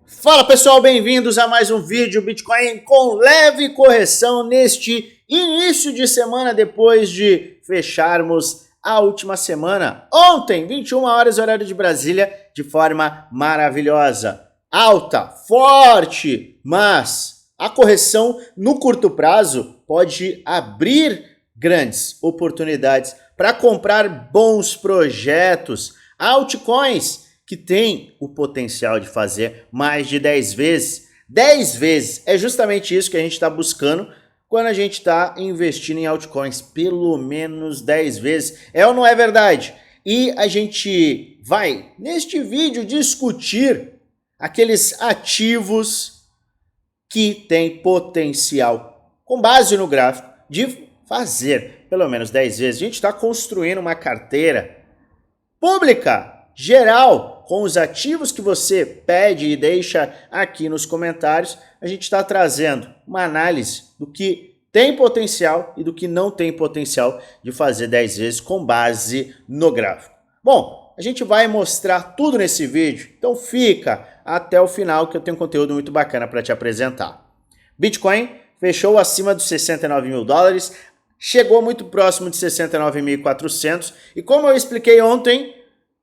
Fala pessoal, bem-vindos a mais um vídeo Bitcoin com leve correção neste início de semana depois de fecharmos a última semana. Ontem, 21 horas horário de Brasília, de forma maravilhosa. Alta, forte, mas a correção no curto prazo pode abrir grandes oportunidades para comprar bons projetos, altcoins que tem o potencial de fazer mais de 10 vezes. 10 vezes é justamente isso que a gente está buscando quando a gente está investindo em altcoins. Pelo menos 10 vezes. É ou não é verdade? E a gente vai, neste vídeo, discutir aqueles ativos que têm potencial, com base no gráfico, de fazer pelo menos 10 vezes. A gente está construindo uma carteira pública, geral, com os ativos que você pede e deixa aqui nos comentários. A gente está trazendo uma análise do que tem potencial e do que não tem potencial de fazer 10 vezes com base no gráfico. Bom, a gente vai mostrar tudo nesse vídeo, então fica até o final que eu tenho conteúdo muito bacana para te apresentar. Bitcoin fechou acima dos 69 mil dólares, chegou muito próximo de 69.400 e como eu expliquei ontem,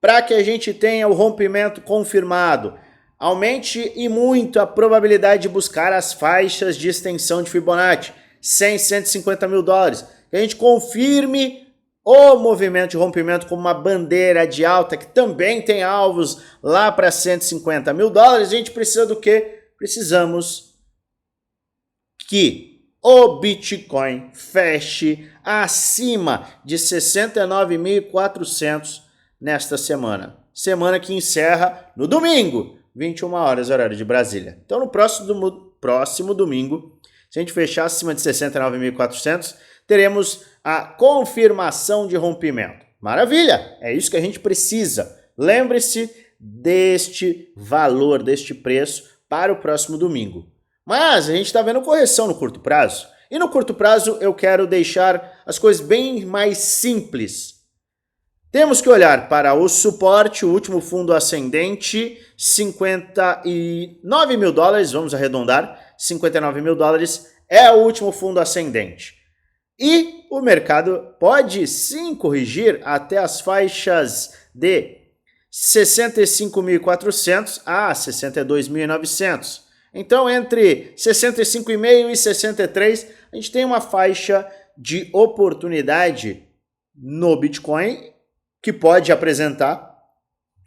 para que a gente tenha o rompimento confirmado, aumente e muito a probabilidade de buscar as faixas de extensão de Fibonacci, 100, 150 mil dólares. Que a gente confirme o movimento de rompimento como uma bandeira de alta, que também tem alvos lá para 150 mil dólares. A gente precisa do quê? Precisamos que o Bitcoin feche acima de 69.400 nesta semana. Semana que encerra no domingo, 21 horas, horário de Brasília. Então, no próximo domingo, se a gente fechar acima de 69.400, teremos a confirmação de rompimento. Maravilha! É isso que a gente precisa. Lembre-se deste valor, deste preço para o próximo domingo. Mas a gente está vendo correção no curto prazo. E no curto prazo eu quero deixar as coisas bem mais simples. Temos que olhar para o suporte, o último fundo ascendente, 59 mil dólares, vamos arredondar, 59 mil dólares é o último fundo ascendente. E o mercado pode sim corrigir até as faixas de 65.400 a 62.900. Então, entre 65,5 e 63, a gente tem uma faixa de oportunidade no Bitcoin, que pode apresentar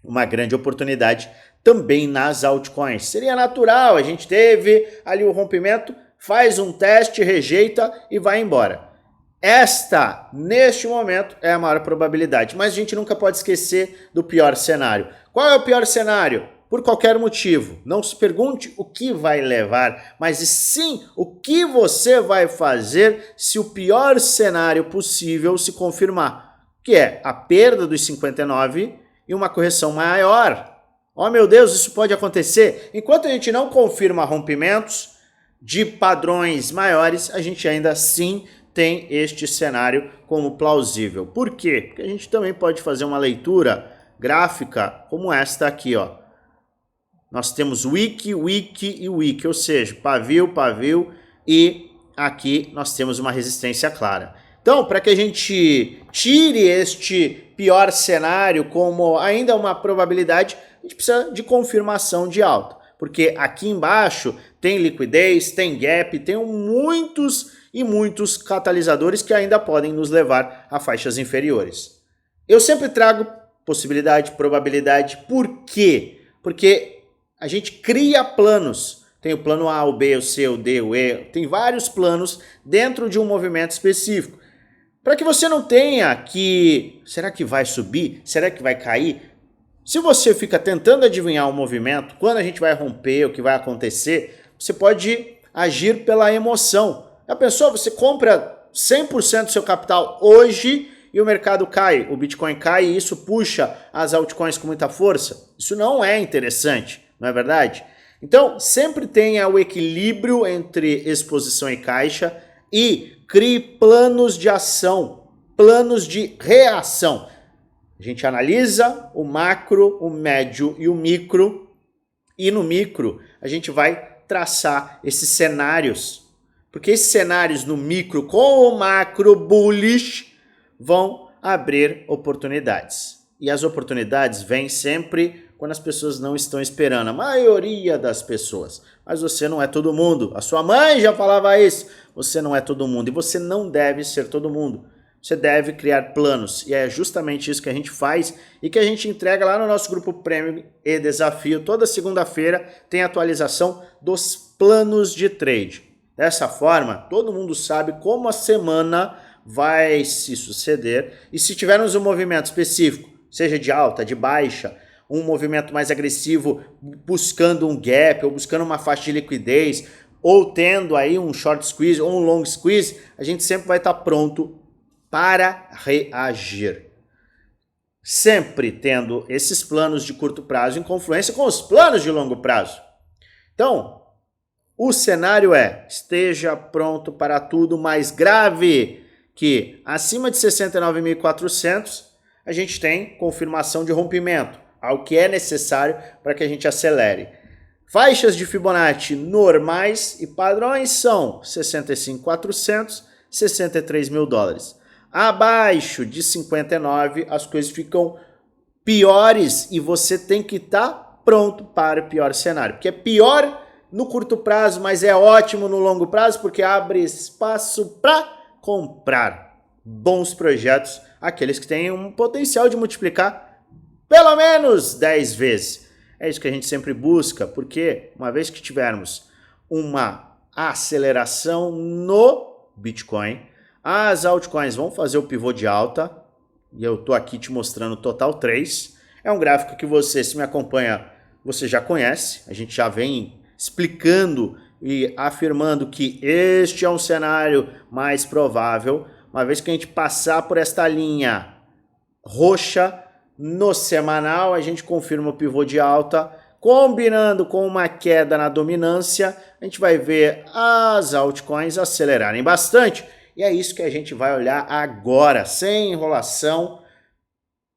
uma grande oportunidade também nas altcoins. Seria natural, a gente teve ali o rompimento, faz um teste, rejeita e vai embora. Esta, neste momento, é a maior probabilidade, mas a gente nunca pode esquecer do pior cenário. Qual é o pior cenário? Por qualquer motivo. Não se pergunte o que vai levar, mas sim o que você vai fazer se o pior cenário possível se confirmar, que é a perda dos 59 e uma correção maior. Oh meu Deus, isso pode acontecer. Enquanto a gente não confirma rompimentos de padrões maiores, a gente ainda assim tem este cenário como plausível. Por quê? Porque a gente também pode fazer uma leitura gráfica como esta aqui, ó. Nós temos wick, wick e wick, ou seja, pavio, pavio e aqui nós temos uma resistência clara. Então, para que a gente tire este pior cenário como ainda uma probabilidade, a gente precisa de confirmação de alta. Porque aqui embaixo tem liquidez, tem gap, tem muitos e muitos catalisadores que ainda podem nos levar a faixas inferiores. Eu sempre trago possibilidade, probabilidade. Por quê? Porque a gente cria planos. Tem o plano A, o B, o C, o D, o E. Tem vários planos dentro de um movimento específico. Para que você não tenha que, será que vai subir? Será que vai cair? Se você fica tentando adivinhar o movimento, quando a gente vai romper, o que vai acontecer, você pode agir pela emoção. Já pensou? Você compra 100% do seu capital hoje e o mercado cai, o Bitcoin cai e isso puxa as altcoins com muita força. Isso não é interessante, não é verdade? Então, sempre tenha o equilíbrio entre exposição e caixa e crie planos de ação, planos de reação. A gente analisa o macro, o médio e o micro E no micro, a gente vai traçar esses cenários, porque esses cenários no micro com o macro bullish vão abrir oportunidades. E as oportunidades vêm sempre quando as pessoas não estão esperando, a maioria das pessoas. Mas você não é todo mundo. A sua mãe já falava isso. Você não é todo mundo e você não deve ser todo mundo. Você deve criar planos e é justamente isso que a gente faz e que a gente entrega lá no nosso grupo Prêmio e Desafio. Toda segunda-feira tem atualização dos planos de trade. Dessa forma, todo mundo sabe como a semana vai se suceder e se tivermos um movimento específico, seja de alta, de baixa, um movimento mais agressivo buscando um gap ou buscando uma faixa de liquidez ou tendo aí um short squeeze ou um long squeeze, a gente sempre vai estar pronto para reagir. Sempre tendo esses planos de curto prazo em confluência com os planos de longo prazo. Então, o cenário é, esteja pronto para tudo, mais grave que acima de 69.400 a gente tem confirmação de rompimento, algo que é necessário para que a gente acelere. Faixas de Fibonacci normais e padrões são 65.400, 63 mil dólares. Abaixo de 59, as coisas ficam piores e você tem que estar pronto para o pior cenário. Porque é pior no curto prazo, mas é ótimo no longo prazo, porque abre espaço para comprar bons projetos, aqueles que têm um potencial de multiplicar pelo menos 10 vezes. É isso que a gente sempre busca, porque uma vez que tivermos uma aceleração no Bitcoin, as altcoins vão fazer o pivô de alta, e eu estou aqui te mostrando o total 3. É um gráfico que você, se me acompanha, você já conhece. A gente já vem explicando e afirmando que este é um cenário mais provável. Uma vez que a gente passar por esta linha roxa, no semanal a gente confirma o pivô de alta, combinando com uma queda na dominância, a gente vai ver as altcoins acelerarem bastante. E é isso que a gente vai olhar agora, sem enrolação,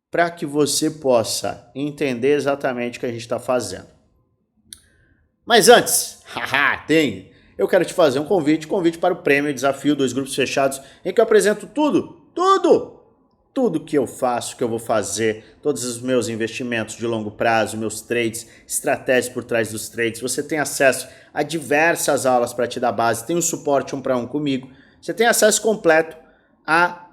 para que você possa entender exatamente o que a gente está fazendo. Mas antes, eu quero te fazer um convite para o Prêmio Desafio, 2 grupos fechados, em que eu apresento tudo que eu faço, que eu vou fazer, todos os meus investimentos de longo prazo, meus trades, estratégias por trás dos trades. Você tem acesso a diversas aulas para te dar base, tem o suporte 1-1 comigo. Você tem acesso completo a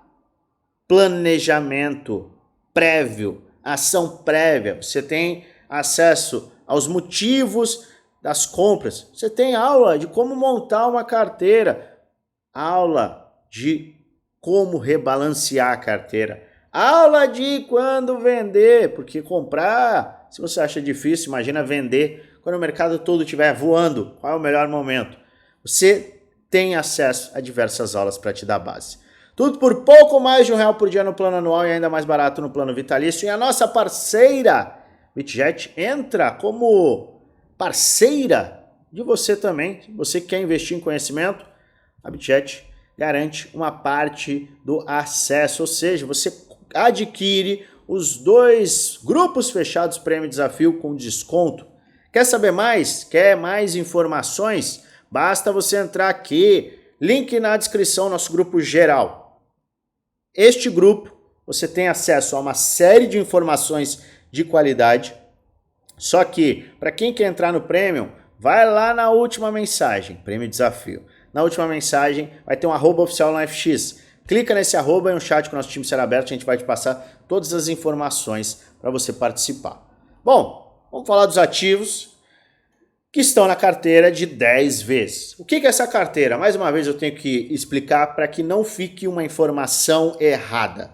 planejamento prévio, ação prévia. Você tem acesso aos motivos das compras. Você tem aula de como montar uma carteira, aula de como rebalancear a carteira, aula de quando vender, porque comprar, se você acha difícil, imagina vender quando o mercado todo estiver voando. Qual é o melhor momento? Você tem acesso a diversas aulas para te dar base. Tudo por pouco mais de R$1 por dia no plano anual e ainda mais barato no plano vitalício. E a nossa parceira, BitGet, entra como parceira de você também. Se você quer investir em conhecimento, a BitGet garante uma parte do acesso. Ou seja, você adquire os 2 grupos fechados Prêmio Desafio com desconto. Quer saber mais? Quer mais informações? Basta você entrar aqui, link na descrição, nosso grupo geral. Este grupo, você tem acesso a uma série de informações de qualidade, só que, para quem quer entrar no Premium, vai lá na última mensagem, Prêmio Desafio. Na última mensagem vai ter um @oficial no FX. Clica nesse arroba e um chat com o nosso time será aberto, a gente vai te passar todas as informações para você participar. Bom, vamos falar dos ativos que estão na carteira de 10 vezes. O que é essa carteira? Mais uma vez eu tenho que explicar para que não fique uma informação errada.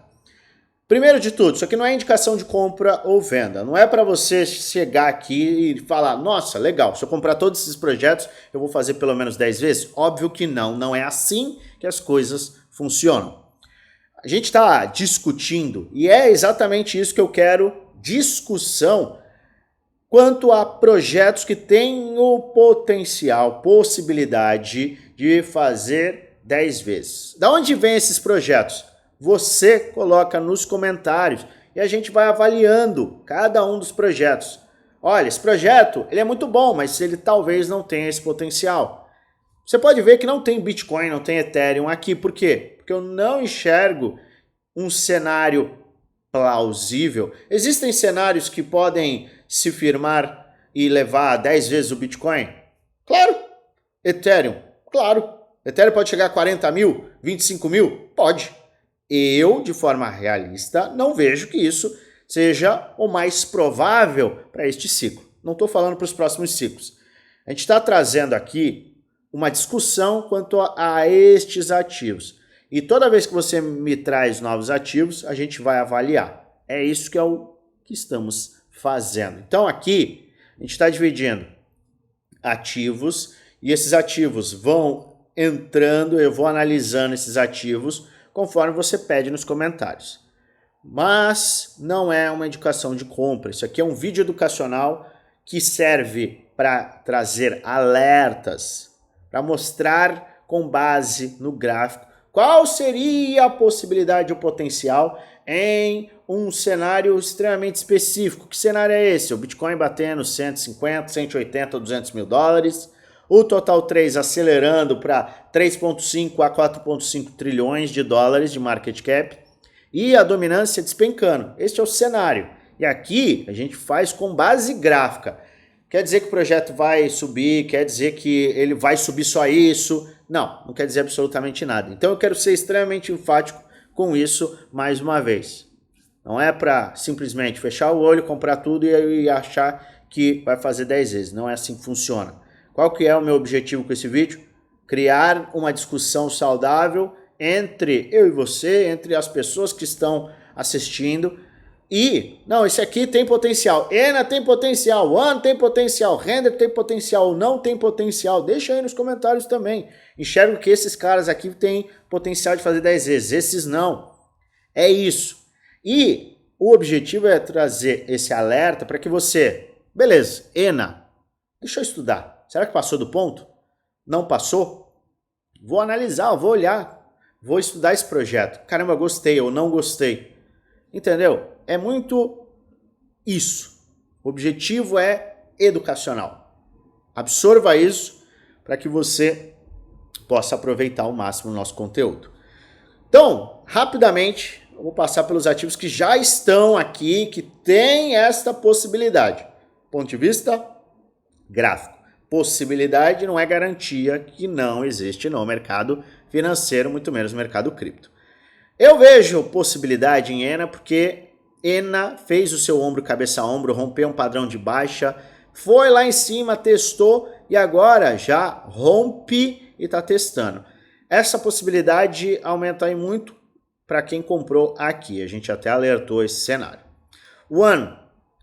Primeiro de tudo, isso aqui não é indicação de compra ou venda. Não é para você chegar aqui e falar, nossa, legal, se eu comprar todos esses projetos, eu vou fazer pelo menos 10 vezes? Óbvio que não, não é assim que as coisas funcionam. A gente está discutindo, e é exatamente isso que eu quero, discussão, quanto a projetos que têm o potencial, possibilidade de fazer 10 vezes. Da onde vêm esses projetos? Você coloca nos comentários e a gente vai avaliando cada um dos projetos. olha, esse projeto ele é muito bom, mas ele talvez não tenha esse potencial. Você pode ver que não tem Bitcoin, não tem Ethereum aqui. Por quê? Porque eu não enxergo um cenário plausível. Existem cenários que podem se firmar e levar 10 vezes o Bitcoin? Claro. Ethereum? Claro. Ethereum pode chegar a 40 mil, 25 mil? Pode. Eu, de forma realista, não vejo que isso seja o mais provável para este ciclo. Não estou falando para os próximos ciclos. A gente está trazendo aqui uma discussão quanto a estes ativos. E toda vez que você me traz novos ativos, a gente vai avaliar. É isso que é o que estamos fazendo. Então aqui, a gente está dividindo ativos e esses ativos vão entrando, eu vou analisando esses ativos conforme você pede nos comentários. Mas não é uma indicação de compra. Isso aqui é um vídeo educacional que serve para trazer alertas, para mostrar com base no gráfico qual seria a possibilidade ou potencial em um cenário extremamente específico. Que cenário é esse? O Bitcoin batendo 150, 180, 200 mil dólares. O Total 3 acelerando para 3,5 a 4,5 trilhões de dólares de market cap. E a dominância despencando. Este é o cenário. E aqui a gente faz com base gráfica. Quer dizer que o projeto vai subir, quer dizer que ele vai subir só isso. Não quer dizer absolutamente nada. Então eu quero ser extremamente enfático com isso mais uma vez. Não é para simplesmente fechar o olho, comprar tudo e achar que vai fazer 10 vezes. Não é assim que funciona. Qual que é o meu objetivo com esse vídeo? Criar uma discussão saudável entre eu e você, entre as pessoas que estão assistindo. E, não, esse aqui tem potencial, ENA tem potencial, ONE tem potencial, Render tem potencial, não tem potencial. Deixa aí nos comentários também. Enxergo que esses caras aqui têm potencial de fazer 10 vezes, esses não. É isso. E o objetivo é trazer esse alerta para que você, beleza, ENA, deixa eu estudar. Será que passou do ponto? Não passou? Vou analisar, vou olhar, vou estudar esse projeto. Caramba, gostei ou não gostei. Entendeu? É muito isso. O objetivo é educacional. Absorva isso para que você possa aproveitar ao máximo o nosso conteúdo. Então, rapidamente, eu vou passar pelos ativos que já estão aqui, que tem esta possibilidade. Ponto de vista gráfico. Possibilidade não é garantia que não existe no mercado financeiro, muito menos no mercado cripto. Eu vejo possibilidade em ENA porque ENA fez o seu ombro, cabeça a ombro, rompeu um padrão de baixa, foi lá em cima, testou e agora já rompe e está testando. Essa possibilidade aumenta aí muito para quem comprou aqui. A gente até alertou esse cenário. ONE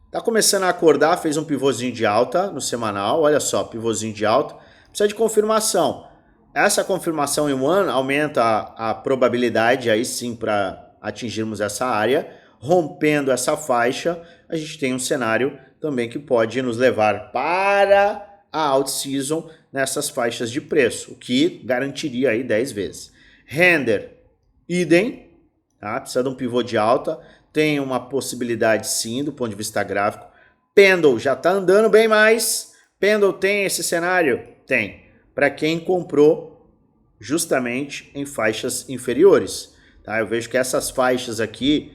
está começando a acordar, fez um pivôzinho de alta no semanal. Olha só, pivôzinho de alta. Precisa de confirmação. Essa confirmação em ONE aumenta a probabilidade aí sim para atingirmos essa área. Rompendo essa faixa, a gente tem um cenário também que pode nos levar para a out-season nessas faixas de preço, o que garantiria aí 10 vezes. Render, idem, tá? Precisa de um pivô de alta, tem uma possibilidade sim do ponto de vista gráfico. Pendle já está andando bem mais. Pendle tem esse cenário? Tem. Para quem comprou justamente em faixas inferiores. Tá? Eu vejo que essas faixas aqui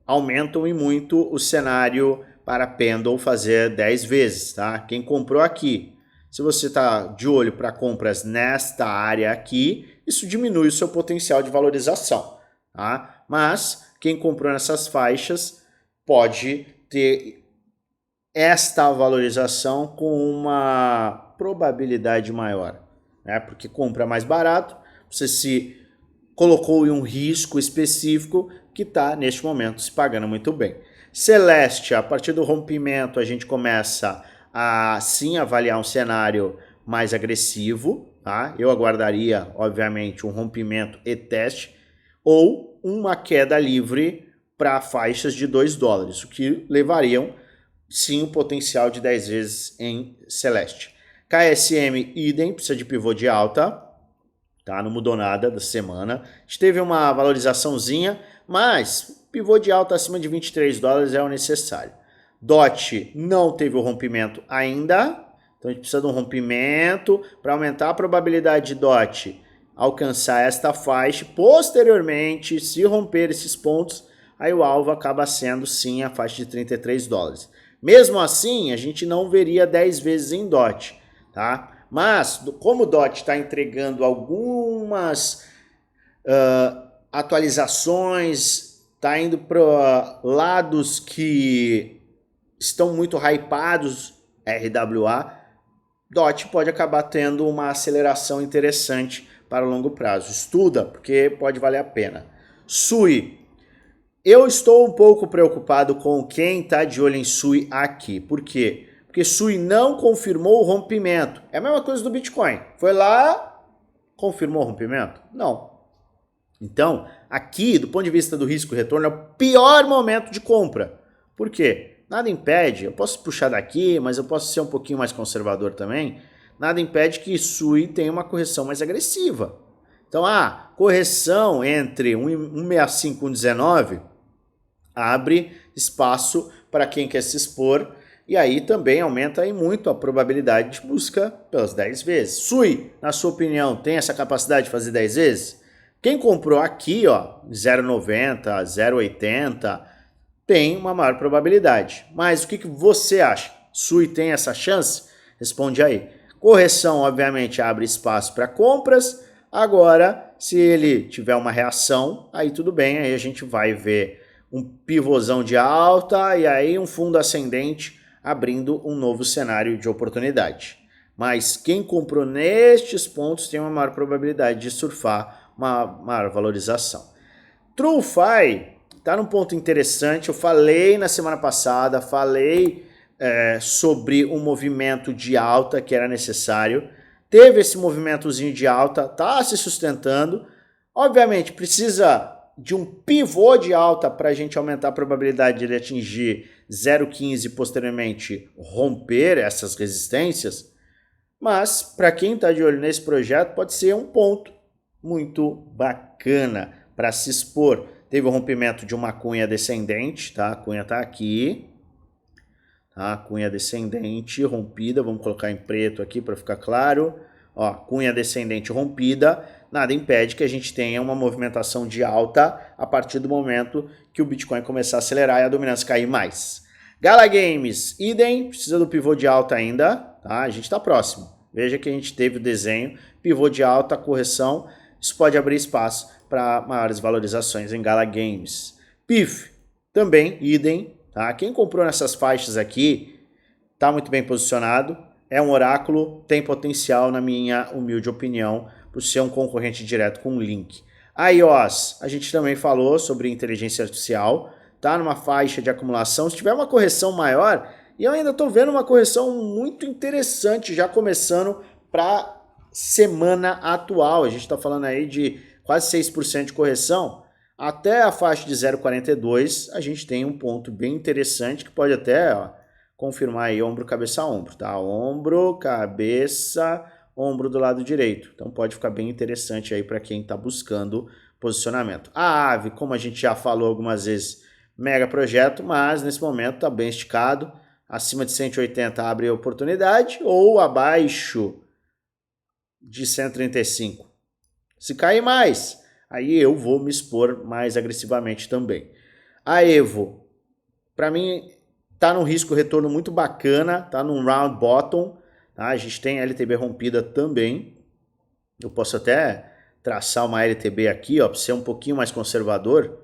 aumentam e muito o cenário para Pendle fazer 10 vezes. Tá? Quem comprou aqui, se você está de olho para compras nesta área aqui, isso diminui o seu potencial de valorização. Tá? Mas quem comprou nessas faixas pode ter esta valorização com uma probabilidade maior, né? Porque compra mais barato, você se colocou em um risco específico que está neste momento se pagando muito bem. Celeste, a partir do rompimento a gente começa a sim avaliar um cenário mais agressivo, tá? Eu aguardaria obviamente um rompimento e teste ou uma queda livre para faixas de 2 dólares, o que levariam sim o potencial de 10 vezes em Celeste. KSM, idem, precisa de pivô de alta, tá? Não mudou nada da semana. A gente teve uma valorizaçãozinha, mas pivô de alta acima de 23 dólares é o necessário. DOT não teve o rompimento ainda, então a gente precisa de um rompimento para aumentar a probabilidade de DOT alcançar esta faixa. Posteriormente, se romper esses pontos, aí o alvo acaba sendo sim a faixa de 33 dólares. Mesmo assim, a gente não veria 10 vezes em DOT, tá? Mas, como o DOT está entregando algumas atualizações, está indo para lados que estão muito hypados, RWA, DOT pode acabar tendo uma aceleração interessante para o longo prazo. Estuda, porque pode valer a pena. SUI. Eu estou um pouco preocupado com quem está de olho em SUI aqui. Por quê? Porque SUI não confirmou o rompimento. É a mesma coisa do Bitcoin. Foi lá, confirmou o rompimento? Não. Então, aqui, do ponto de vista do risco e retorno, é o pior momento de compra. Por quê? Nada impede, eu posso puxar daqui, mas eu posso ser um pouquinho mais conservador também. Nada impede que SUI tenha uma correção mais agressiva. Então, correção entre 1,65 e 1,19 abre espaço para quem quer se expor e aí também aumenta aí muito a probabilidade de busca pelas 10 vezes. SUI, na sua opinião, tem essa capacidade de fazer 10 vezes? Quem comprou aqui, ó, 0,90, 0,80, tem uma maior probabilidade. Mas o que você acha? SUI tem essa chance? Responde aí. Correção, obviamente, abre espaço para compras. Agora, se ele tiver uma reação, aí tudo bem, aí a gente vai ver um pivôzão de alta e aí um fundo ascendente abrindo um novo cenário de oportunidade. Mas quem comprou nestes pontos tem uma maior probabilidade de surfar uma maior valorização. TrueFi está num ponto interessante. Eu falei na semana passada, sobre um movimento de alta que era necessário. Teve esse movimentozinho de alta, está se sustentando. Obviamente, precisa de um pivô de alta para a gente aumentar a probabilidade de ele atingir 0,15 e posteriormente romper essas resistências. Mas, para quem está de olho nesse projeto, pode ser um ponto muito bacana para se expor. Teve o rompimento de uma cunha descendente, tá? A cunha está aqui. Tá? Cunha descendente rompida, vamos colocar em preto aqui para ficar claro. Ó, cunha descendente rompida, nada impede que a gente tenha uma movimentação de alta a partir do momento que o Bitcoin começar a acelerar e a dominância cair mais. Gala Games, idem, precisa do pivô de alta ainda, tá? A gente está próximo. Veja que a gente teve o desenho, pivô de alta, correção, isso pode abrir espaço para maiores valorizações em Gala Games. PIF, também, idem, tá? Quem comprou nessas faixas aqui está muito bem posicionado, é um oráculo, tem potencial, na minha humilde opinião, por ser um concorrente direto com o Link. A iOS, a gente também falou sobre inteligência artificial, tá numa faixa de acumulação. Se tiver uma correção maior, e eu ainda estou vendo uma correção muito interessante, já começando para semana atual. A gente está falando aí de quase 6% de correção. Até a faixa de 0,42, a gente tem um ponto bem interessante que pode até confirmar aí ombro, cabeça, ombro, tá? Ombro, cabeça, ombro do lado direito. Então pode ficar bem interessante aí para quem está buscando posicionamento. A AVE, como a gente já falou algumas vezes, mega projeto, mas nesse momento está bem esticado. Acima de 180 abre oportunidade ou abaixo de 135. Se cair mais, aí eu vou me expor mais agressivamente também. A Evo, para mim, tá num risco retorno muito bacana, tá num round bottom, tá? A gente tem LTB rompida também. Eu posso até traçar uma LTB aqui, ó, para ser um pouquinho mais conservador,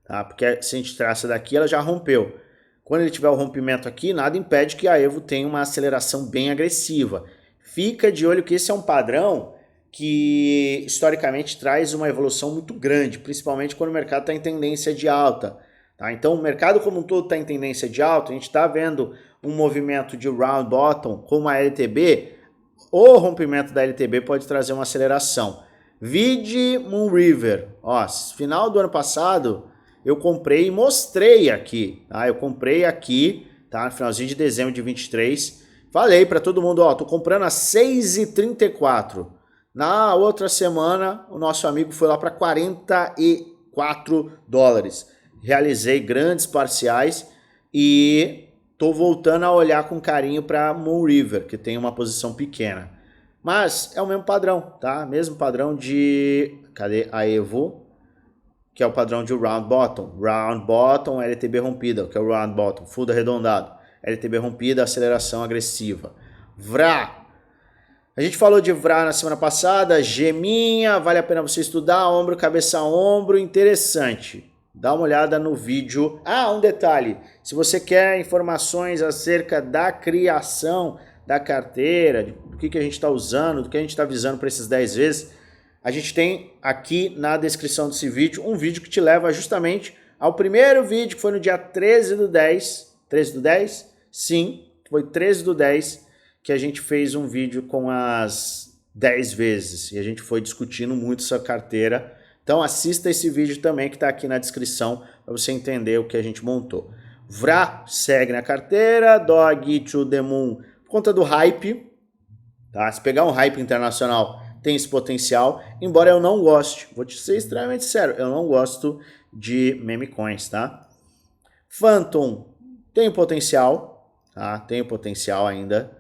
tá? Porque se a gente traça daqui, ela já rompeu. Quando ele tiver o rompimento aqui, nada impede que a Evo tenha uma aceleração bem agressiva. Fica de olho que esse é um padrão que historicamente traz uma evolução muito grande, principalmente quando o mercado está em tendência de alta. Tá? Então o mercado como um todo está em tendência de alta, a gente está vendo um movimento de round bottom como a LTB, o rompimento da LTB pode trazer uma aceleração. Vide Moonriver, ó, final do ano passado eu comprei e mostrei aqui, tá? Eu comprei aqui, tá? No finalzinho de dezembro de 23, falei para todo mundo, ó, tô comprando a 6,34. Na outra semana, o nosso amigo foi lá para 44 dólares. Realizei grandes parciais e tô voltando a olhar com carinho para Moonriver, que tem uma posição pequena. Mas é o mesmo padrão, tá? Mesmo padrão de... Cadê a Evo? Que é o padrão de Round Bottom. Round Bottom, LTB rompida, que é o Round Bottom. Fundo arredondado. LTB rompida, aceleração agressiva. VRA. A gente falou de VRA na semana passada. Geminha, vale a pena você estudar. Ombro, cabeça, ombro. Interessante. Dá uma olhada no vídeo. Ah, um detalhe. Se você quer informações acerca da criação da carteira, do que a gente está usando, do que a gente está visando para esses 10 vezes, a gente tem aqui na descrição desse vídeo um vídeo que te leva justamente ao primeiro vídeo, que foi no dia 13/10. 13/10? Sim, foi 13/10 que a gente fez um vídeo com as 10 vezes. E a gente foi discutindo muito essa carteira. Então assista esse vídeo também que está aqui na descrição para você entender o que a gente montou. VRA segue na carteira, Dog to the Moon por conta do hype. Tá? Se pegar um hype internacional, tem esse potencial, embora eu não goste, vou te ser extremamente sério, eu não gosto de meme coins, tá? Phantom tem potencial, tá? Tem potencial ainda,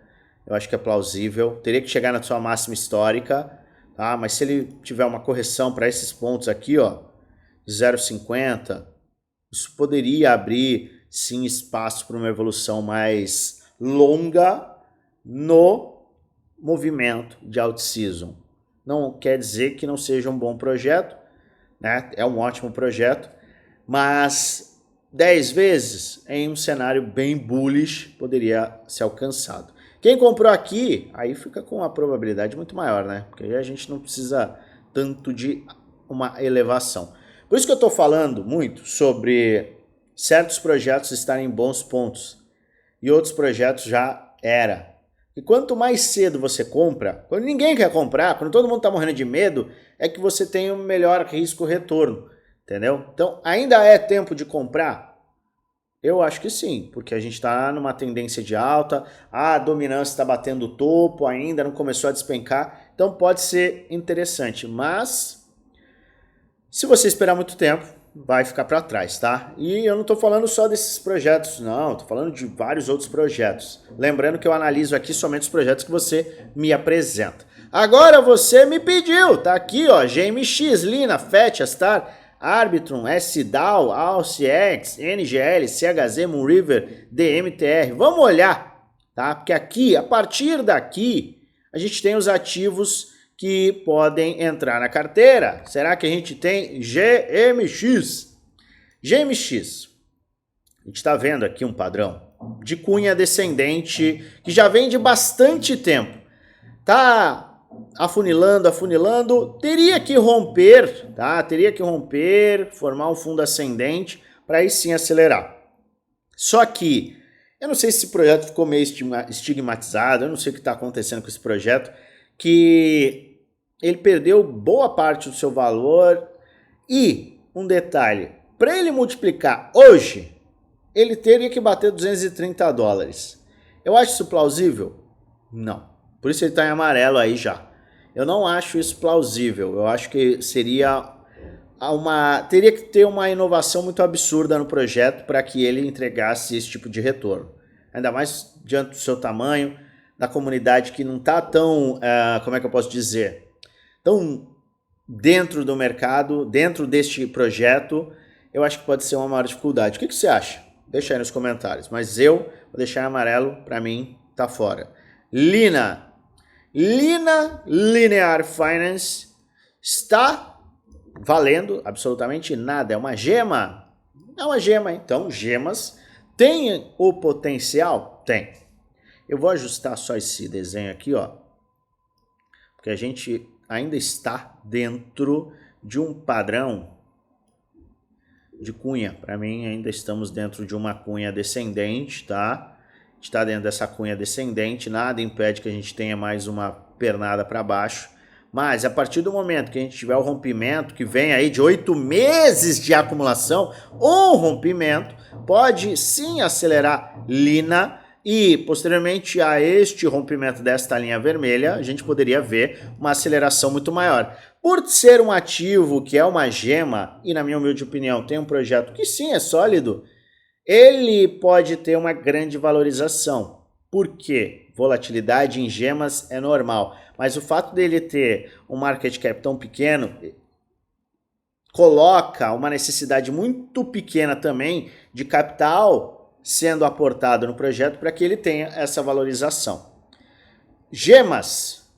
eu acho que é plausível, teria que chegar na sua máxima histórica, tá? Mas se ele tiver uma correção para esses pontos aqui, ó, 0,50, isso poderia abrir, sim, espaço para uma evolução mais longa no movimento de out-season. Não quer dizer que não seja um bom projeto, né? É um ótimo projeto, mas 10 vezes em um cenário bem bullish poderia ser alcançado. Quem comprou aqui, aí fica com uma probabilidade muito maior, né? Porque aí a gente não precisa tanto de uma elevação. Por isso que eu estou falando muito sobre certos projetos estarem em bons pontos e outros projetos já era. E quanto mais cedo você compra, quando ninguém quer comprar, quando todo mundo está morrendo de medo, é que você tem um melhor risco-retorno, entendeu? Então, ainda é tempo de comprar? Eu acho que sim, porque a gente está numa tendência de alta, a dominância está batendo o topo ainda, não começou a despencar, então pode ser interessante, mas se você esperar muito tempo, vai ficar para trás, tá? E eu não estou falando só desses projetos, não, estou falando de vários outros projetos. Lembrando que eu analiso aqui somente os projetos que você me apresenta. Agora você me pediu, tá aqui, ó, GMX, Lina, FET, Astar, Arbitrum, SDAO, AlceX, NGL, CHZ, Moonriver, DMTR. Vamos olhar, tá? Porque aqui, a partir daqui, a gente tem os ativos que podem entrar na carteira. Será que a gente tem GMX? GMX, a gente está vendo aqui um padrão de cunha descendente que já vem de bastante tempo. Tá afunilando, afunilando, teria que romper, tá? Teria que romper, formar um fundo ascendente para aí sim acelerar. Só que eu não sei se esse projeto ficou meio estigmatizado, eu não sei o que está acontecendo com esse projeto, que ele perdeu boa parte do seu valor e, um detalhe, para ele multiplicar hoje, ele teria que bater $230. Eu acho isso plausível? Não. Por isso ele está em amarelo aí já. Eu não acho isso plausível. Eu acho que seria teria que ter uma inovação muito absurda no projeto para que ele entregasse esse tipo de retorno. Ainda mais diante do seu tamanho, da comunidade que não está tão, como é que eu posso dizer, tão dentro do mercado, dentro deste projeto, eu acho que pode ser uma maior dificuldade. O que você acha? Deixa aí nos comentários. Mas eu vou deixar em amarelo, para mim, tá fora. Lina Linear Finance está valendo absolutamente nada. É uma gema. É uma gema. Então, gemas têm o potencial? Tem. Eu vou ajustar só esse desenho aqui, ó. Porque a gente ainda está dentro de um padrão de cunha. Para mim, ainda estamos dentro de uma cunha descendente, tá? Está dentro dessa cunha descendente, nada impede que a gente tenha mais uma pernada para baixo. Mas a partir do momento que a gente tiver o rompimento, que vem aí de 8 meses de acumulação, um rompimento pode sim acelerar Lina. E, posteriormente a este rompimento desta linha vermelha, a gente poderia ver uma aceleração muito maior. Por ser um ativo que é uma gema, e na minha humilde opinião tem um projeto que sim é sólido, ele pode ter uma grande valorização. Por quê? Volatilidade em gemas é normal, mas o fato dele ter um market cap tão pequeno coloca uma necessidade muito pequena também de capital sendo aportado no projeto para que ele tenha essa valorização. Gemas,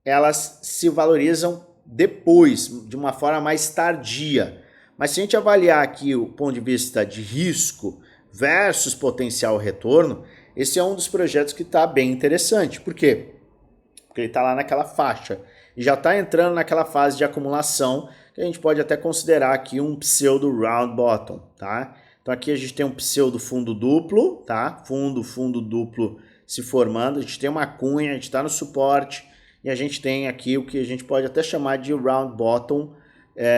elas se valorizam depois, de uma forma mais tardia. Mas se a gente avaliar aqui o ponto de vista de risco versus potencial retorno, esse é um dos projetos que está bem interessante. Por quê? Porque ele está lá naquela faixa e já está entrando naquela fase de acumulação que a gente pode até considerar aqui um pseudo round bottom, tá? Então aqui a gente tem um pseudo fundo duplo, tá? Fundo duplo se formando, a gente tem uma cunha, a gente está no suporte e a gente tem aqui o que a gente pode até chamar de round bottom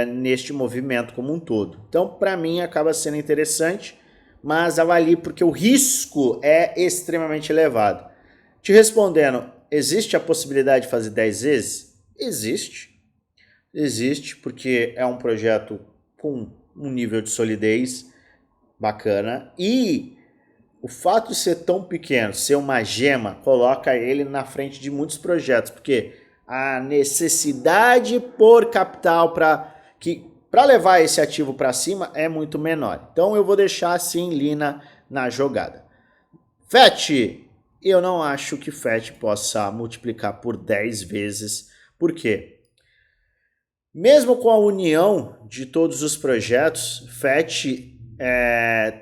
neste movimento como um todo. Então para mim acaba sendo interessante, mas avalie porque o risco é extremamente elevado. Te respondendo, existe a possibilidade de fazer 10 vezes? Existe. Existe, porque é um projeto com um nível de solidez bacana e o fato de ser tão pequeno, ser uma gema, coloca ele na frente de muitos projetos, porque a necessidade por capital para levar esse ativo para cima é muito menor. Então eu vou deixar assim Lina na jogada. FET, eu não acho que FET possa multiplicar por 10 vezes, por quê? Mesmo com a união de todos os projetos, FET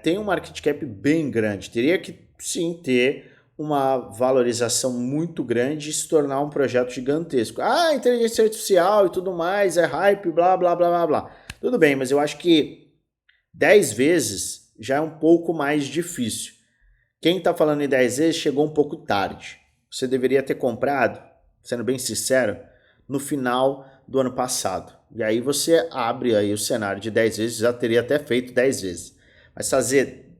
tem um market cap bem grande. Teria que sim ter uma valorização muito grande e se tornar um projeto gigantesco. Ah, inteligência artificial e tudo mais, é hype, blá, blá, blá, blá, blá. Tudo bem, mas eu acho que 10 vezes já é um pouco mais difícil. Quem está falando em 10 vezes chegou um pouco tarde. Você deveria ter comprado, sendo bem sincero, no final do ano passado. E aí você abre aí o cenário de 10 vezes, já teria até feito 10 vezes. Mas fazer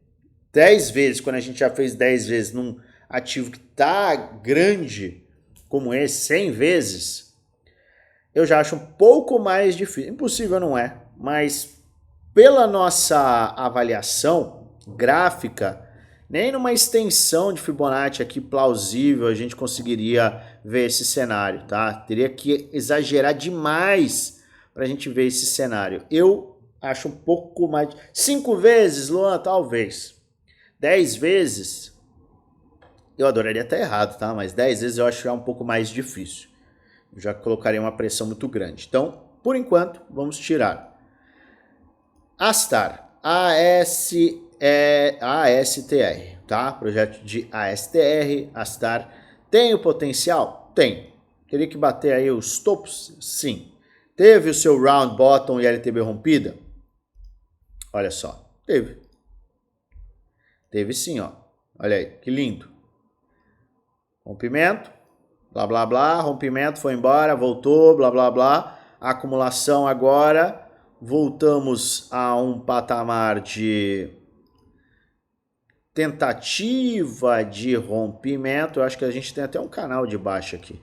10 vezes, quando a gente já fez 10 vezes num ativo que tá grande como esse, 100 vezes, eu já acho um pouco mais difícil. Impossível não é, mas pela nossa avaliação gráfica, nem numa extensão de Fibonacci aqui plausível a gente conseguiria ver esse cenário, tá? Teria que exagerar demais para a gente ver esse cenário. Eu acho um pouco mais... 5 vezes, Luan, talvez. 10 vezes, eu adoraria estar errado, tá? Mas 10 vezes eu acho que é um pouco mais difícil. Eu já colocaria uma pressão muito grande. Então, por enquanto, vamos tirar. Astar, ASTR, tá? Projeto de ASTR, Astar, tem o potencial? Tem. Teria que bater aí os topos? Sim. Teve o seu round bottom e LTB rompida? Olha só, teve. Teve sim, ó. Olha aí, que lindo. Rompimento, blá, blá, blá, rompimento, foi embora, voltou, blá, blá, blá. Acumulação agora... Voltamos a um patamar de tentativa de rompimento. Eu acho que a gente tem até um canal de baixa aqui.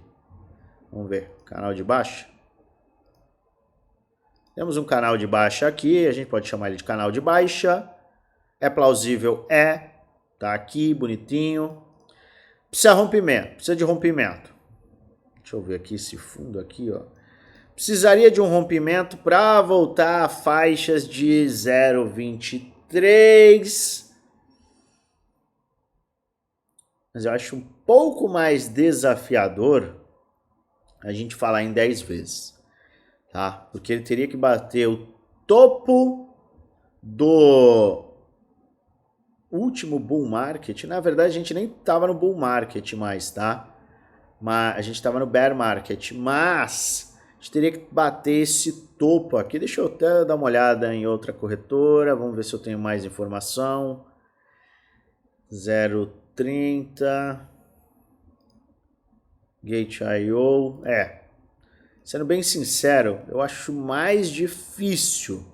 Vamos ver, canal de baixa. Temos um canal de baixa aqui, a gente pode chamar ele de canal de baixa. É plausível? É. Tá aqui, bonitinho. Precisa rompimento, precisa de rompimento. Deixa eu ver aqui esse fundo aqui, ó. Precisaria de um rompimento para voltar a faixas de 0,23. Mas eu acho um pouco mais desafiador a gente falar em 10 vezes. Tá? Porque ele teria que bater o topo do último bull market. Na verdade, a gente nem estava no bull market mais, tá? Mas a gente estava no bear market. Mas... a gente teria que bater esse topo aqui. Deixa eu até dar uma olhada em outra corretora. Vamos ver se eu tenho mais informação. 0,30. Gate.io. Sendo bem sincero, eu acho mais difícil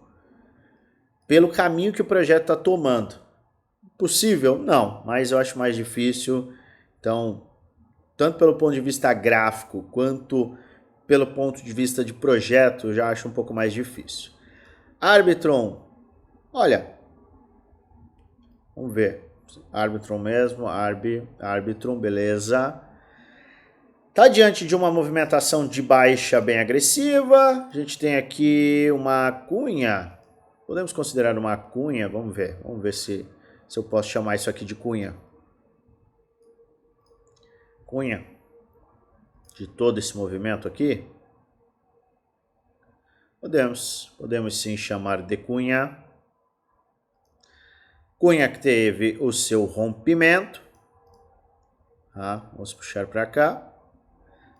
pelo caminho que o projeto está tomando. Possível? Não, mas eu acho mais difícil. Então, tanto pelo ponto de vista gráfico, quanto... pelo ponto de vista de projeto, eu já acho um pouco mais difícil. Arbitron, olha, Vamos ver. Arbitrum mesmo, Arbitrum, beleza. Tá diante de uma movimentação de baixa bem agressiva. A gente tem aqui uma cunha. Podemos considerar uma cunha, vamos ver. Vamos ver se eu posso chamar isso aqui de cunha. Cunha de todo esse movimento aqui. Podemos sim chamar de cunha. Cunha que teve o seu rompimento. Vamos puxar para cá.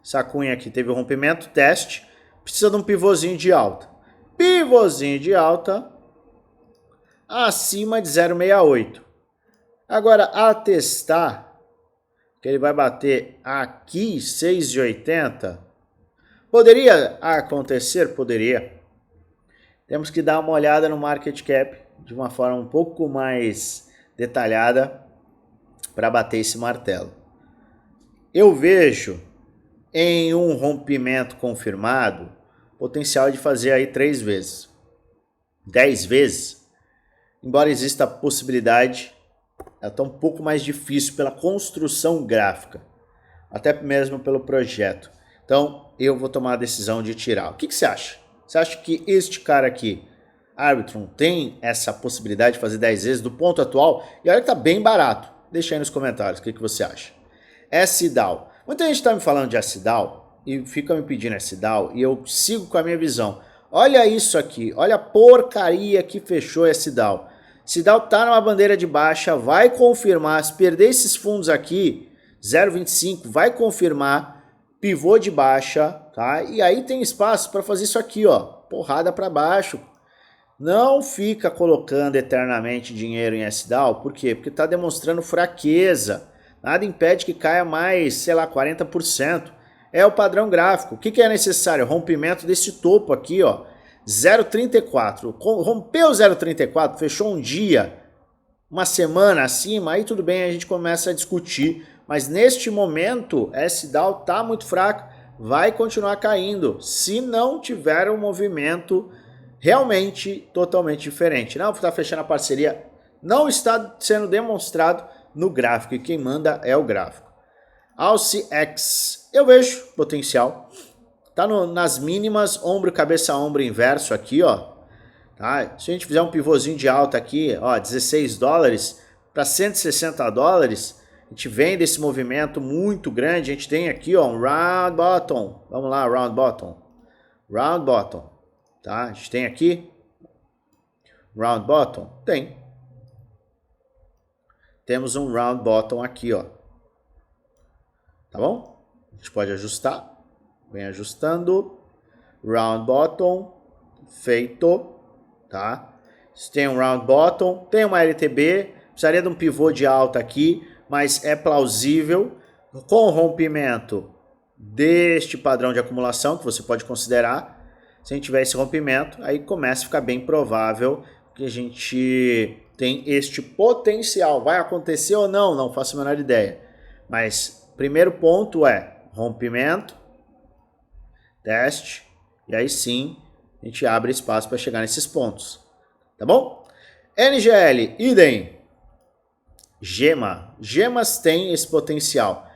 Essa cunha aqui teve o rompimento, teste. Precisa de um pivôzinho de alta. Pivôzinho de alta acima de 0,68. Agora, a testar, que ele vai bater aqui 6,80. Poderia acontecer? Poderia. Temos que dar uma olhada no market cap de uma forma um pouco mais detalhada para bater esse martelo. Eu vejo em um rompimento confirmado potencial de fazer aí 3 vezes. 10 vezes, embora exista a possibilidade, ela está um pouco mais difícil pela construção gráfica, até mesmo pelo projeto. Então, eu vou tomar a decisão de tirar. O que você acha? Você acha que este cara aqui, Arbitrum, tem essa possibilidade de fazer 10 vezes do ponto atual? E olha que tá bem barato. Deixa aí nos comentários o que você acha. SDAO. Muita gente está me falando de SDAO e fica me pedindo SDAO e eu sigo com a minha visão. Olha isso aqui, olha a porcaria que fechou SDAO. SDAO tá numa bandeira de baixa, vai confirmar, se perder esses fundos aqui, 0,25, vai confirmar, pivô de baixa, tá? E aí tem espaço para fazer isso aqui, ó, porrada para baixo. Não fica colocando eternamente dinheiro em SDAO, por quê? Porque está demonstrando fraqueza. Nada impede que caia mais, sei lá, 40%. É o padrão gráfico. O que é necessário? Rompimento desse topo aqui, ó, 0,34. Rompeu 0,34, fechou um dia, uma semana acima, aí tudo bem, a gente começa a discutir. Mas neste momento, SDAO está muito fraco, vai continuar caindo, se não tiver um movimento realmente totalmente diferente. Não está fechando a parceria, não está sendo demonstrado no gráfico, e quem manda é o gráfico. AlceX, eu vejo potencial, tá nas mínimas, ombro, cabeça, ombro inverso aqui, ó. Tá? Se a gente fizer um pivôzinho de alta aqui, ó, 16 dólares para 160 dólares, a gente vem desse movimento muito grande, a gente tem aqui, ó, um round bottom. Vamos lá, round bottom. Round bottom. Tá? A gente tem aqui round bottom? Tem. Temos um round bottom aqui, ó. Tá bom? A gente pode ajustar. Vem ajustando. Round bottom. Feito. Tá? Se tem um round bottom, tem uma LTB. Precisaria de um pivô de alta aqui, mas é plausível. Com o rompimento deste padrão de acumulação, que você pode considerar, se a gente tiver esse rompimento, aí começa a ficar bem provável que a gente tem este potencial. Vai acontecer ou não? Não faço a menor ideia. Mas primeiro ponto é rompimento, teste, e aí sim a gente abre espaço para chegar nesses pontos. Tá bom? NGL, idem. Gemas tem esse potencial.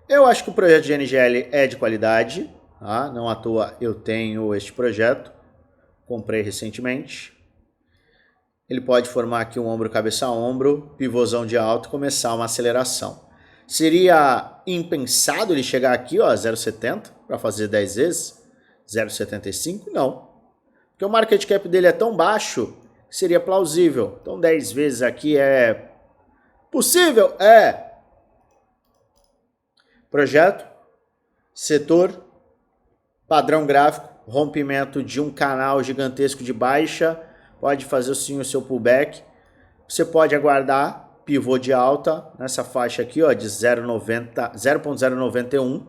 Eu acho que o projeto de NGL é de qualidade. Tá? Não à toa eu tenho este projeto. Comprei recentemente. Ele pode formar aqui um ombro, cabeça, ombro, pivôzão de alto e começar uma aceleração. Seria impensado ele chegar aqui, ó, 0,70 para fazer 10 vezes? 0,75? Não. Porque o market cap dele é tão baixo que seria plausível. Então 10 vezes aqui é possível? É. Projeto, setor, padrão gráfico, rompimento de um canal gigantesco de baixa, pode fazer sim o seu pullback. Você pode aguardar pivô de alta nessa faixa aqui, ó, de 0,091.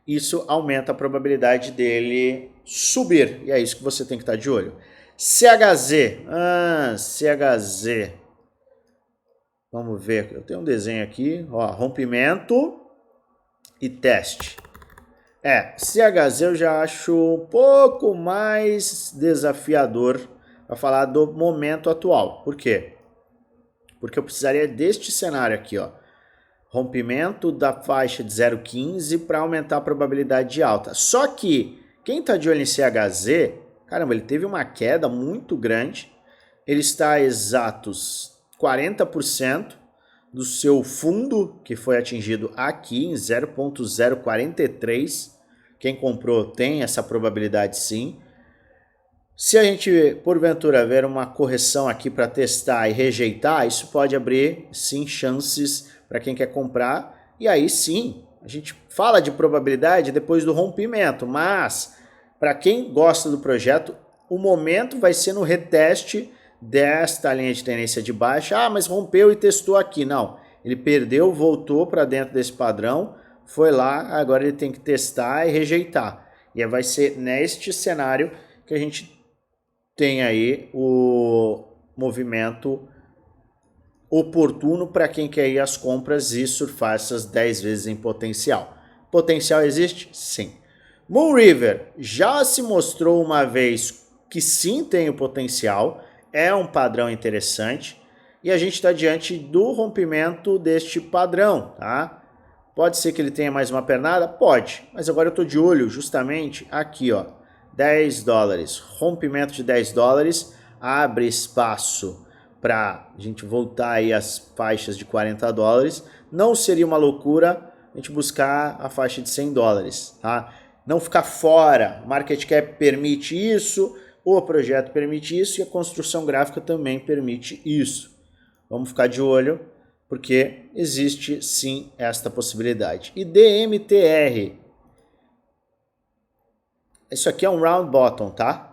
Isso aumenta a probabilidade dele subir. E é isso que você tem que estar de olho. CHZ. CHZ. Vamos ver. Eu tenho um desenho aqui. Ó, rompimento e teste. CHZ eu já acho um pouco mais desafiador para falar do momento atual. Por quê? porque eu precisaria deste cenário aqui, ó. Rompimento da faixa de 0,15 para aumentar a probabilidade de alta. Só que quem está de olho em CHZ, caramba, ele teve uma queda muito grande. Ele está a exatos 40% do seu fundo, que foi atingido aqui em 0,043. Quem comprou tem essa probabilidade sim. Se a gente, porventura, ver uma correção aqui para testar e rejeitar, isso pode abrir sim chances para quem quer comprar. E aí sim, a gente fala de probabilidade depois do rompimento, mas para quem gosta do projeto, o momento vai ser no reteste desta linha de tendência de baixa. Ah, mas rompeu e testou aqui. Não, ele perdeu, voltou para dentro desse padrão, foi lá, agora ele tem que testar e rejeitar. E vai ser neste cenário que a gente tem aí o movimento oportuno para quem quer ir às compras e surfar essas 10 vezes em potencial. Potencial existe? Sim. Moonriver já se mostrou uma vez que sim tem o potencial, é um padrão interessante e a gente está diante do rompimento deste padrão, tá? Pode ser que ele tenha mais uma pernada? Pode, mas agora eu estou de olho justamente aqui, ó, 10 dólares, rompimento de 10 dólares, abre espaço para a gente voltar aí às faixas de 40 dólares, não seria uma loucura a gente buscar a faixa de 100 dólares, tá? Não ficar fora, o market cap permite isso, o projeto permite isso e a construção gráfica também permite isso. Vamos ficar de olho, porque existe sim esta possibilidade. E DMTR. Isso aqui é um round bottom, tá?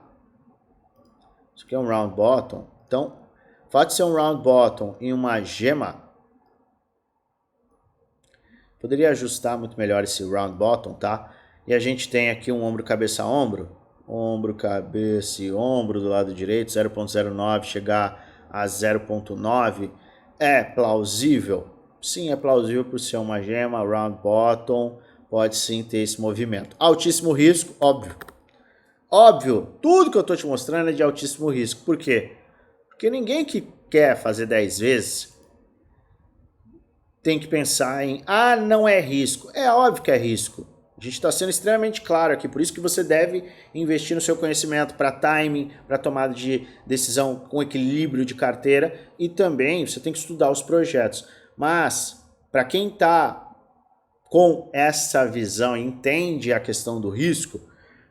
Isso aqui é um round bottom. Então, o fato de ser um round bottom em uma gema, poderia ajustar muito melhor esse round bottom, tá? E a gente tem aqui um ombro, cabeça, ombro. Ombro, cabeça e ombro do lado direito, 0,09 chegar a 0,9. É plausível? Sim, é plausível por ser uma gema, round bottom, pode sim ter esse movimento. Altíssimo risco, óbvio. Óbvio, tudo que eu estou te mostrando é de altíssimo risco. Por quê? Porque ninguém que quer fazer 10 vezes tem que pensar em, ah, não é risco. É óbvio que é risco. A gente está sendo extremamente claro aqui, por isso que você deve investir no seu conhecimento para timing, para tomada de decisão com equilíbrio de carteira e também você tem que estudar os projetos. Mas, para quem está com essa visão e entende a questão do risco,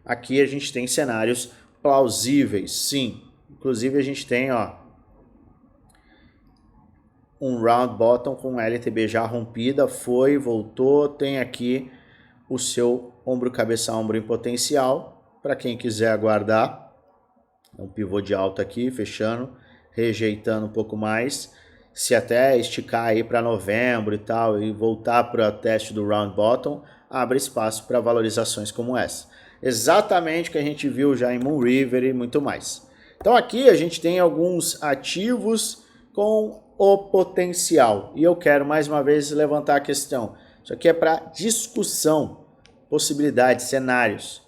aqui a gente tem cenários plausíveis, sim. Inclusive a gente tem, ó, um round bottom com LTB já rompida, foi, voltou, tem aqui o seu ombro, cabeça, ombro em potencial, para quem quiser aguardar, um pivô de alta aqui, fechando, rejeitando um pouco mais, se até esticar aí para novembro e tal, e voltar para o teste do round bottom, abre espaço para valorizações como essa. Exatamente o que a gente viu já em Moonriver e muito mais. Então aqui a gente tem alguns ativos com o potencial, e eu quero mais uma vez levantar a questão. Isso aqui é para discussão, possibilidades, cenários.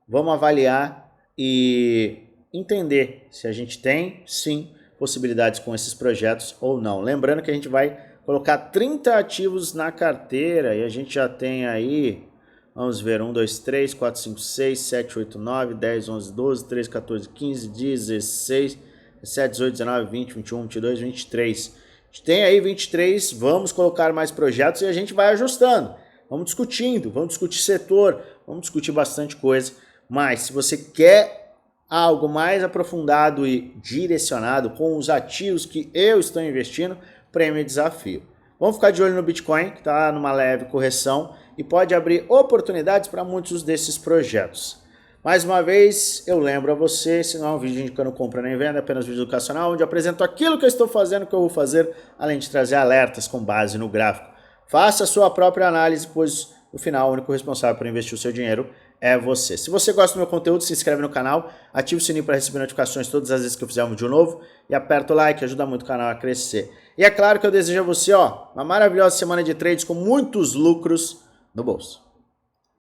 Vamos avaliar e entender se a gente tem, sim, possibilidades com esses projetos ou não. Lembrando que a gente vai colocar 30 ativos na carteira e a gente já tem aí, vamos ver, 1, 2, 3, 4, 5, 6, 7, 8, 9, 10, 11, 12, 13, 14, 15, 16, 17, 18, 19, 20, 21, 22, 23. A gente tem aí 23, vamos colocar mais projetos e a gente vai ajustando. Vamos discutindo, vamos discutir setor, vamos discutir bastante coisa. Mas se você quer algo mais aprofundado e direcionado com os ativos que eu estou investindo, prêmio e desafio. Vamos ficar de olho no Bitcoin, que está numa leve correção e pode abrir oportunidades para muitos desses projetos. Mais uma vez, eu lembro a você, se não é um vídeo indicando compra nem venda, é apenas um vídeo educacional, onde eu apresento aquilo que eu estou fazendo, que eu vou fazer, além de trazer alertas com base no gráfico. Faça a sua própria análise, pois no final o único responsável por investir o seu dinheiro é você. Se você gosta do meu conteúdo, se inscreve no canal, ativa o sininho para receber notificações todas as vezes que eu fizer um vídeo novo e aperta o like, ajuda muito o canal a crescer. E é claro que eu desejo a você, ó, uma maravilhosa semana de trades com muitos lucros no bolso.